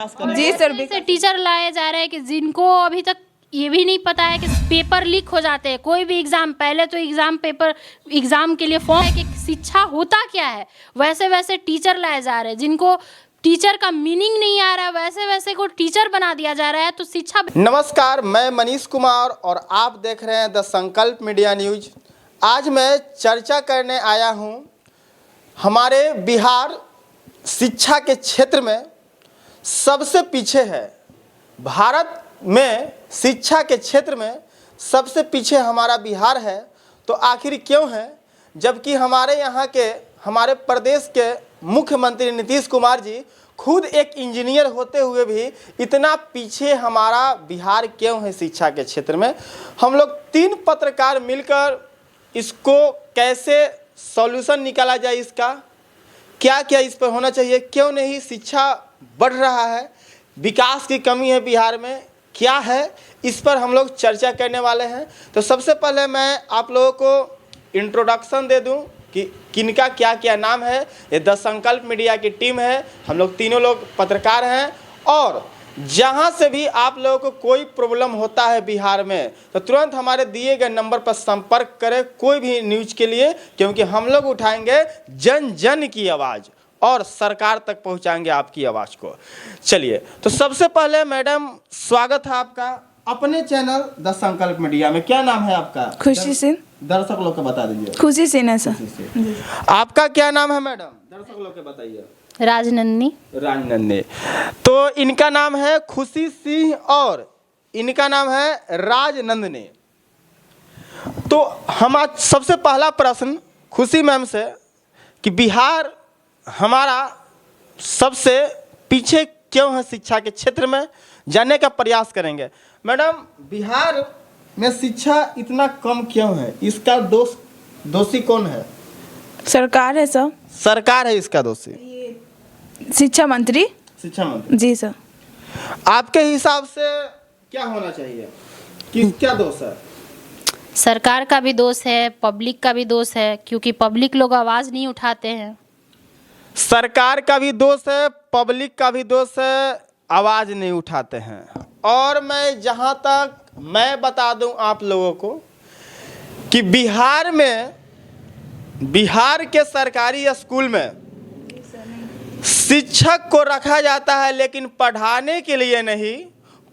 जी sir. ऐसे teacher लाए जा रहे हैं कि जिनको अभी तक ये भी नहीं पता है कि पेपर लीक हो जाते हैं। कोई भी एग्जाम, पहले तो एग्जाम के लिए फॉर्म है कि शिक्षा होता क्या है, वैसे वैसे टीचर लाए जा रहे हैं जिनको टीचर का मीनिंग नहीं आ रहा है, वैसे वैसे को टीचर बना दिया जा रहा है। तो शिक्षा। नमस्कार, मैं मनीष कुमार और आप देख रहे हैं द संकल्प मीडिया न्यूज। आज मैं चर्चा करने आया हूं, हमारे बिहार शिक्षा के क्षेत्र में सबसे पीछे है। भारत में शिक्षा के क्षेत्र में सबसे पीछे हमारा बिहार है। तो आखिर क्यों है, जबकि हमारे प्रदेश के मुख्यमंत्री नीतीश कुमार जी खुद एक इंजीनियर होते हुए भी इतना पीछे हमारा बिहार क्यों है शिक्षा के क्षेत्र में। हम लोग 3 पत्रकार मिलकर इसको कैसे सॉल्यूशन निकाला जाए, इसका क्या क्या इस पर होना चाहिए, क्यों नहीं शिक्षा बढ़ रहा है, विकास की कमी है बिहार में, क्या है, इस पर हम लोग चर्चा करने वाले हैं। तो सबसे पहले मैं आप लोगों को इंट्रोडक्शन दे दूं कि किनका क्या क्या नाम है। ये द संकल्प मीडिया की टीम है, हम लोग तीनों लोग पत्रकार हैं। और जहां से भी आप लोगों को कोई प्रॉब्लम होता है बिहार में तो तुरंत हमारे दिए गए नंबर पर संपर्क करें कोई भी न्यूज के लिए, क्योंकि हम लोग उठाएंगे जन जन की आवाज़ और सरकार तक पहुंचाएंगे आपकी आवाज़ को। चलिए, तो सबसे पहले मैडम स्वागत है आपका अपने चैनल द संकल्प मीडिया में। क्या नाम है आपका? खुशी सिंह। दर्शक लोग को बता दीजिए। खुशी सिंह है सर। आपका क्या नाम है मैडम? दर्शक लोग को बताइए। राजनंदनी। तो इनका नाम है खुशी सिंह और इनका नाम है राजनंदनी। तो हम आज सबसे पहला प्रश्न खुशी मैम से कि बिहार हमारा सबसे पीछे क्यों है शिक्षा के क्षेत्र में, जानने का प्रयास करेंगे। मैडम, बिहार में शिक्षा इतना कम क्यों है, इसका दोषी कौन है? सरकार है सर। सरकार है इसका दोषी? शिक्षा मंत्री। शिक्षा मंत्री जी सर। आपके हिसाब से क्या होना चाहिए, क्या दोष है? सरकार का भी दोष है, पब्लिक का भी दोष है, क्योंकि पब्लिक लोग आवाज़ नहीं उठाते हैं। सरकार का भी दोष है, पब्लिक का भी दोष है, आवाज़ नहीं उठाते हैं। और मैं जहां तक मैं बता दूं आप लोगों को कि बिहार के सरकारी स्कूल में शिक्षक को रखा जाता है, लेकिन पढ़ाने के लिए नहीं,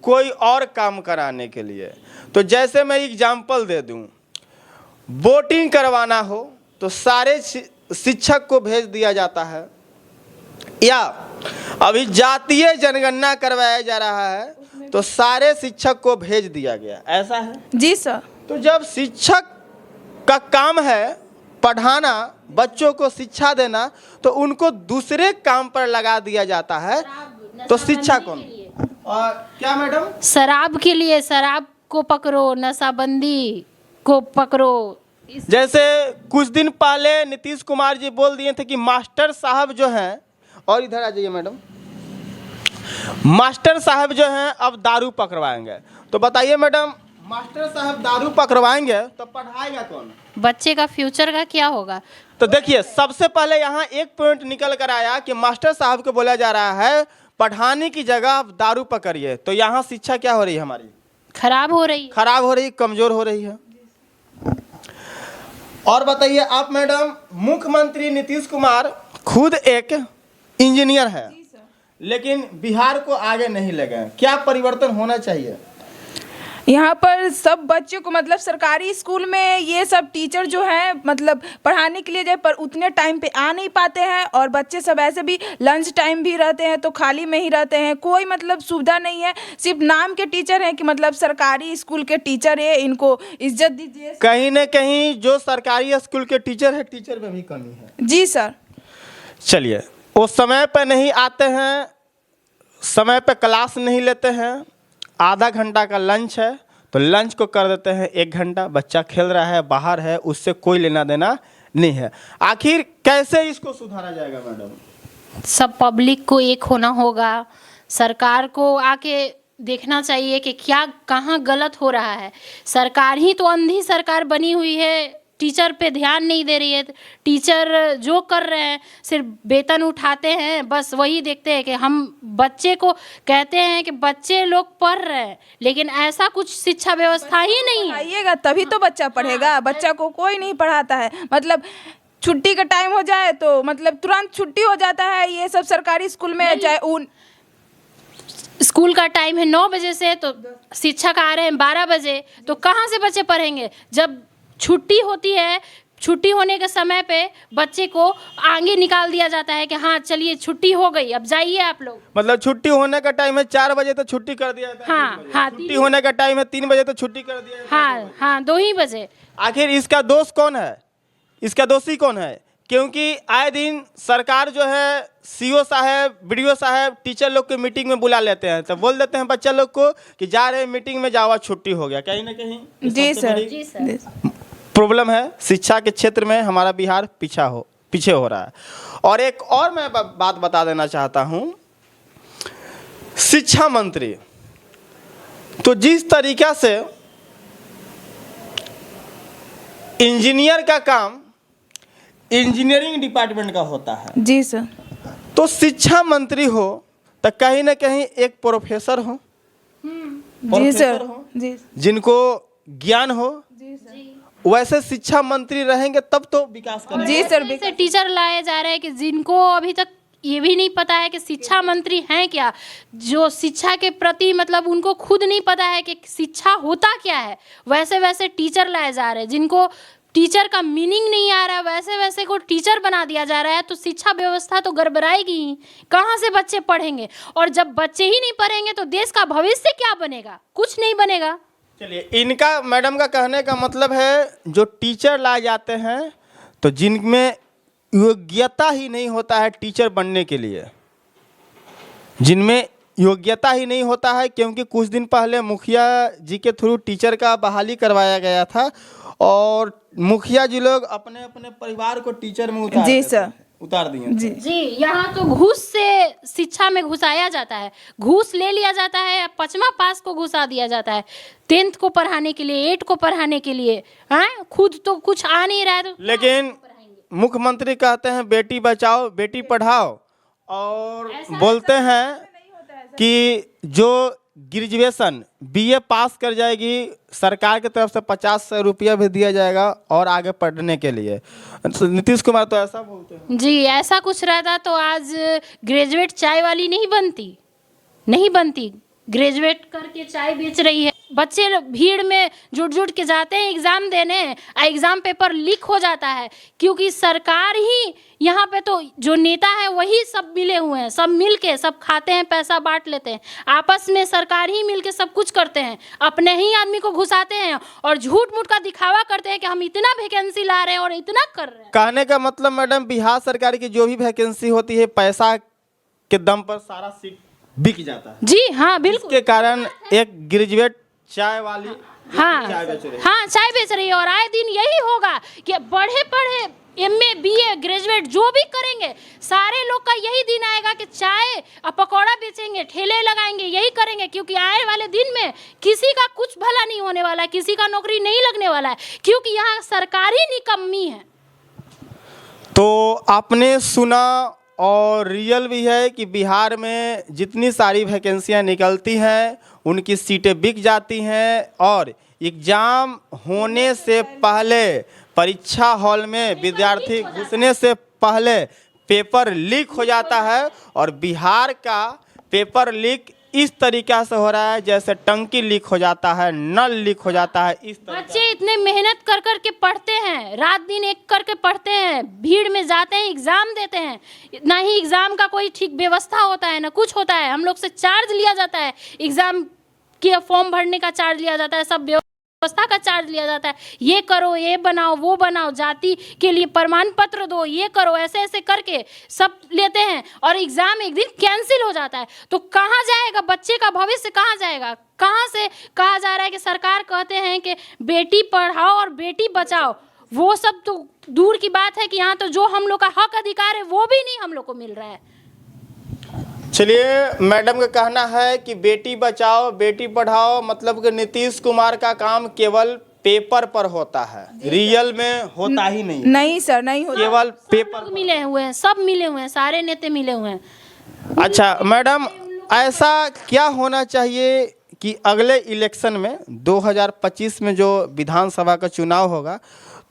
कोई और काम कराने के लिए। तो जैसे मैं एग्जाम्पल दे दूं, वोटिंग करवाना हो तो सारे शिक्षक को भेज दिया जाता है, या अभी जातीय जनगणना करवाया जा रहा है तो सारे शिक्षक को भेज दिया गया, ऐसा है? जी सर। तो जब शिक्षक का काम है पढ़ाना, बच्चों को शिक्षा देना, तो उनको दूसरे काम पर लगा दिया जाता है। तो शिक्षा कौन? और क्या मैडम? शराब के लिए, शराब को पकड़ो, नशाबंदी को पकड़ो। जैसे कुछ दिन पहले नीतीश कुमार जी बोल दिए थे कि मास्टर साहब जो हैं, और इधर आ जाइए मैडम, मास्टर साहब जो हैं अब दारू पकड़वाएंगे। तो बताइए मैडम, मास्टर साहब दारू पकड़वाएंगे तो पढ़ाएगा कौन? बच्चे का फ्यूचर का क्या होगा? तो देखिए, सबसे पहले यहाँ एक पॉइंट निकल कर आया कि मास्टर साहब को बोला जा रहा है पढ़ाने की जगह आप दारू पकड़िए। तो यहाँ शिक्षा क्या हो रही है हमारी? खराब हो रही, कमजोर हो रही है। और बताइए आप मैडम, मुख्यमंत्री नीतीश कुमार खुद एक इंजीनियर है, लेकिन बिहार को आगे नहीं ले गए। क्या परिवर्तन होना चाहिए? यहाँ पर सब बच्चों को मतलब सरकारी स्कूल में ये सब टीचर जो है मतलब पढ़ाने के लिए जाए, पर उतने टाइम पे आ नहीं पाते हैं। और बच्चे सब ऐसे भी लंच टाइम भी रहते हैं तो खाली में ही रहते हैं, कोई मतलब सुविधा नहीं है। सिर्फ नाम के टीचर हैं कि मतलब सरकारी स्कूल के टीचर है, इनको इज्जत दीजिए। कहीं न कहीं जो सरकारी स्कूल के टीचर है, टीचर में भी कमी है। जी सर। चलिए, वो समय पर नहीं आते हैं, समय पर क्लास नहीं लेते हैं। आधा घंटा का लंच है तो लंच को कर देते हैं 1 घंटा, बच्चा खेल रहा है, बाहर है, उससे कोई लेना देना नहीं है। आखिर कैसे इसको सुधारा जाएगा मैडम? सब पब्लिक को एक होना होगा, सरकार को आके देखना चाहिए कि क्या कहाँ गलत हो रहा है। सरकार ही तो अंधी सरकार बनी हुई है, टीचर पे ध्यान नहीं दे रही है। टीचर जो कर रहे हैं सिर्फ वेतन उठाते हैं, बस वही देखते हैं कि हम बच्चे को कहते हैं कि बच्चे लोग पढ़ रहे हैं, लेकिन ऐसा कुछ शिक्षा व्यवस्था ही नहीं है। आइएगा तभी तो बच्चा पढ़ेगा, बच्चा को कोई नहीं पढ़ाता है। मतलब छुट्टी का टाइम हो जाए तो मतलब तुरंत छुट्टी हो जाता है। ये सब सरकारी स्कूल में चाहे उन स्कूल का टाइम है 9 बजे से, तो शिक्षक आ रहे हैं 12 बजे, तो कहाँ से बच्चे पढ़ेंगे? जब छुट्टी होती है, छुट्टी होने के समय पे बच्चे को आगे निकाल दिया जाता है कि हाँ चलिए छुट्टी हो गई, अब जाइए आप लोग। मतलब छुट्टी होने का टाइम है 4 बजे तो छुट्टी कर दिया जाता है। हाँ हाँ छुट्टी होने का टाइम है 3 बजे तो छुट्टी कर दिया जाता है। हाँ हाँ 2 ही बजे। आखिर इसका दोष कौन है? इसका दोषी कौन है? क्योंकि आए दिन सरकार जो है सीओ साहब, बीडीओ साहब टीचर लोग को मीटिंग में बुला लेते हैं, तो बोल देते हैं बच्चा लोग को कि जा रहे हैं मीटिंग में, जाओ छुट्टी हो गया। कहीं ना कहीं जी सर, जी सर, प्रॉब्लम है। शिक्षा के क्षेत्र में हमारा बिहार पीछे हो रहा है। और एक और मैं बात बता देना चाहता हूं, शिक्षा मंत्री तो जिस तरीका से इंजीनियर का काम इंजीनियरिंग डिपार्टमेंट का होता है, जी सर, तो शिक्षा मंत्री हो तो कहीं ना कहीं एक प्रोफेसर हो, जी सर, जी जिनको ज्ञान हो, जी वैसे शिक्षा मंत्री रहेंगे तब तो विकास करेंगे। जी सर। ऐसे टीचर लाए जा रहे हैं कि जिनको अभी तक ये भी नहीं पता है कि शिक्षा मंत्री हैं क्या, जो शिक्षा के प्रति मतलब उनको खुद नहीं पता है कि शिक्षा होता क्या है। वैसे वैसे टीचर लाए जा रहे हैं जिनको टीचर का मीनिंग नहीं आ रहा है, वैसे वैसे को टीचर बना दिया जा रहा है, तो शिक्षा व्यवस्था तो गड़बड़ाएगी ही। कहाँ से बच्चे पढ़ेंगे? और जब बच्चे ही नहीं पढ़ेंगे तो देश का भविष्य क्या बनेगा? कुछ नहीं बनेगा। चलिए, इनका मैडम का कहने का मतलब है जो टीचर लाए जाते हैं तो जिनमें योग्यता ही नहीं होता है टीचर बनने के लिए, जिनमें योग्यता ही नहीं होता है। क्योंकि कुछ दिन पहले मुखिया जी के थ्रू टीचर का बहाली करवाया गया था और मुखिया जी लोग अपने अपने परिवार को टीचर में उतार दिए। जी, यहाँ तो घूस से शिक्षा में घुसाया जाता है, घूस ले लिया जाता है, 5वां पास को घुसा दिया जाता है, 10th को पढ़ाने के लिए, 8 को पढ़ाने के लिए। हाँ, खुद तो कुछ आ नहीं रहा है तो लेकिन मुख्यमंत्री कहते हैं बेटी बचाओ बेटी पढ़ाओ, और बोलते हैं कि जो ग्रेजुएशन बीए पास कर जाएगी सरकार की तरफ से 50 रुपया भी दिया जाएगा और आगे पढ़ने के लिए। नीतीश कुमार तो ऐसा बोलते हैं। जी, ऐसा कुछ रहता तो आज ग्रेजुएट चाय वाली नहीं बनती। ग्रेजुएट करके चाय बेच रही है। बच्चे भीड़ में जुट के जाते हैं एग्ज़ाम देने, एग्ज़ाम पेपर लीक हो जाता है क्योंकि सरकार ही यहाँ पे तो जो नेता है वही सब मिले हुए हैं, सब मिल के सब खाते हैं, पैसा बांट लेते हैं आपस में। सरकार ही मिल के सब कुछ करते हैं, अपने ही आदमी को घुसाते हैं और झूठ मूठ का दिखावा करते हैं कि हम इतना वैकेंसी ला रहे हैं और इतना कर रहे हैं। कहने का मतलब मैडम बिहार सरकार की जो भी वैकेंसी होती है पैसा के दम पर सारा सीट बिक जाता है। जी हाँ, बिल्कुल। इसके कारण एक ग्रेजुएट चाय वाली हाँ चाय बेच रही है और आए दिन यही होगा कि पढ़े एमए बीए ग्रेजुएट जो भी करेंगे सारे लोग का यही दिन आएगा कि चाय और पकौड़ा बेचेंगे, ठेले लगाएंगे, यही करेंगे। क्योंकि आने वाले दिन में किसी का कुछ भला नहीं होने वाला है, किसी का नौकरी नहीं लगने वाला है क्योंकि यहाँ सरकारी निकम्मी है। तो आपने सुना और रियल भी है कि बिहार में जितनी सारी वैकेंसियां निकलती हैं उनकी सीटें बिक जाती हैं और एग्ज़ाम होने से पहले परीक्षा हॉल में विद्यार्थी घुसने से पहले पेपर लीक हो जाता है। और बिहार का पेपर लीक इस तरीक़ा से हो रहा है जैसे टंकी लीक हो जाता है, नल लीक हो जाता है। इस बच्चे इतने मेहनत कर के पढ़ते हैं, रात दिन एक करके पढ़ते हैं, भीड़ में जाते हैं, एग्ज़ाम देते हैं, ना ही एग्ज़ाम का कोई ठीक व्यवस्था होता है ना कुछ होता है। हम लोग से चार्ज लिया जाता है, एग्ज़ाम के फॉर्म भरने का चार्ज लिया जाता है, सब व्यवस्था का चार्ज लिया जाता है। ये करो, ये बनाओ, वो बनाओ, जाति के लिए प्रमाण पत्र दो, ये करो, ऐसे ऐसे करके सब लेते हैं और एग्ज़ाम एक दिन कैंसिल हो जाता है। तो कहाँ जाएगा बच्चे का भविष्य? कहाँ जाएगा? कहाँ से कहा जा रहा है कि सरकार कहते हैं कि बेटी पढ़ाओ और बेटी बचाओ, वो सब तो दूर की बात है कि यहाँ तो जो हम लोग का हक अधिकार है वो भी नहीं हम लोग को मिल रहा है। चलिए, मैडम का कहना है कि बेटी बचाओ बेटी पढ़ाओ, मतलब कि नीतीश कुमार का काम केवल पेपर पर होता है, रियल में होता ही नहीं है। नहीं सर, नहीं होता। केवल पेपर लोग मिले हुए हैं, सब मिले हुए हैं, सारे नेता मिले हुए हैं। अच्छा मैडम, ऐसा क्या होना चाहिए कि अगले इलेक्शन में 2025 में जो विधानसभा का चुनाव होगा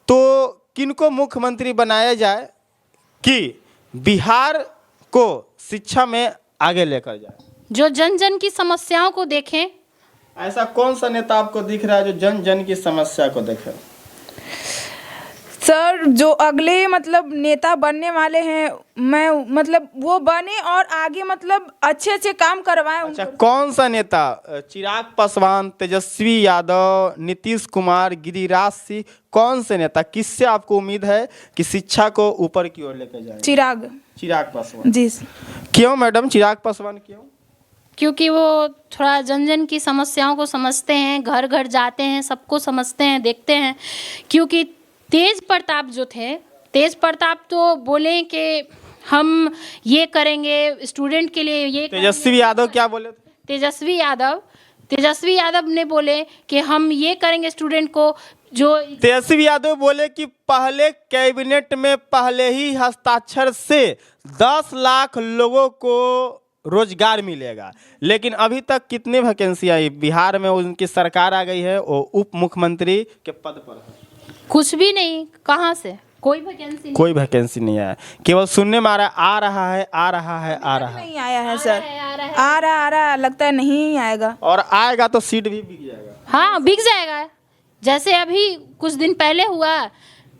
तो किनको मुख्यमंत्री बनाया जाए कि बिहार को शिक्षा में आगे लेकर जाए? जो जन जन की समस्याओं को देखें। ऐसा कौन सा नेता आपको दिख रहा है जो जन जन की समस्या को देखे? सर जो अगले मतलब नेता बनने वाले हैं, मैं मतलब वो बने और आगे मतलब अच्छे अच्छे काम करवाएं अच्छा, उनको। कौन सा नेता? चिराग पासवान, तेजस्वी यादव, नीतीश कुमार, गिरिराज सिंह, कौन से नेता? किससे आपको उम्मीद है कि शिक्षा को ऊपर की ओर लेकर जाए? चिराग पासवान जी। क्यों मैडम चिराग पासवान क्यों? क्योंकि वो थोड़ा जन जन की समस्याओं को समझते हैं, घर घर जाते हैं, सबको समझते हैं, देखते हैं। क्योंकि तेज प्रताप जो थे, तेज प्रताप तो बोले कि हम ये करेंगे स्टूडेंट के लिए, ये तेजस्वी यादव क्या बोले थे? तेजस्वी यादव ने बोले कि हम ये करेंगे स्टूडेंट को। जो तेजस्वी यादव बोले कि पहले कैबिनेट में पहले ही हस्ताक्षर से 10 लाख लोगों को रोजगार मिलेगा, लेकिन अभी तक कितनी वैकेंसी आई? बिहार में उनकी सरकार आ गई है, वो उप मुख्यमंत्री के पद पर है। कुछ भी नहीं, कहाँ से कोई वैकेंसी नहीं है, केवल सुनने में आ रहा है। नहीं आया है सर, आ रहा लगता है नहीं आएगा, और आएगा तो सीट भी बिक जाएगा। हाँ, बिक जाएगा। जैसे अभी कुछ दिन पहले हुआ,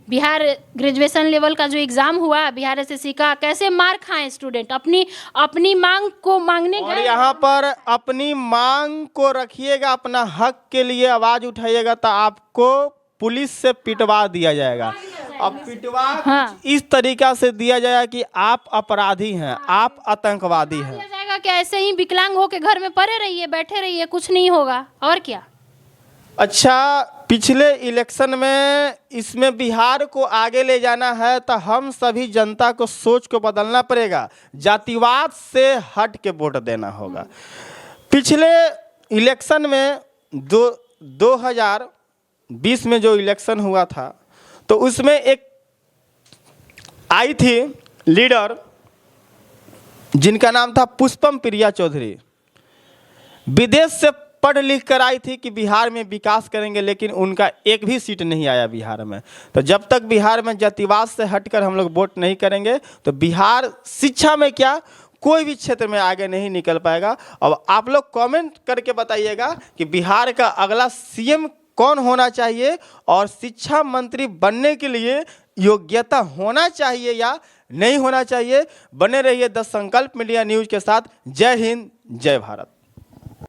बिहार ग्रेजुएशन लेवल का जो एग्जाम हुआ बिहार एसएससी का, कैसे मार खाए स्टूडेंट अपनी मांग को मांगने और गए। यहाँ पर अपनी मांग को रखिएगा, अपना हक के लिए आवाज उठाइएगा तो आपको पुलिस से पिटवा दिया जाएगा। अब पिटवा हाँ। इस तरीका से दिया जाएगा कि आप अपराधी हैं, आप आतंकवादी हैं। दिया जाएगा कि ऐसे ही विकलांग होके घर में पड़े रहिए, बैठे रहिए, कुछ नहीं होगा, और क्या। अच्छा, पिछले इलेक्शन में इसमें बिहार को आगे ले जाना है तो हम सभी जनता को सोच को बदलना पड़ेगा, जातिवाद से हट के वोट देना होगा। पिछले इलेक्शन में 2020 में जो इलेक्शन हुआ था तो उसमें एक आई थी लीडर जिनका नाम था पुष्पम प्रिया चौधरी। विदेश से पढ़ लिख कर आई थी कि बिहार में विकास करेंगे, लेकिन उनका एक भी सीट नहीं आया बिहार में। तो जब तक बिहार में जातिवाद से हटकर हम लोग वोट नहीं करेंगे तो बिहार शिक्षा में क्या कोई भी क्षेत्र में आगे नहीं निकल पाएगा। अब आप लोग कमेंट करके बताइएगा कि बिहार का अगला सीएम कौन होना चाहिए और शिक्षा मंत्री बनने के लिए योग्यता होना चाहिए या नहीं होना चाहिए। बने रहिए द संकल्प मीडिया न्यूज के साथ। जय हिंद, जय भारत।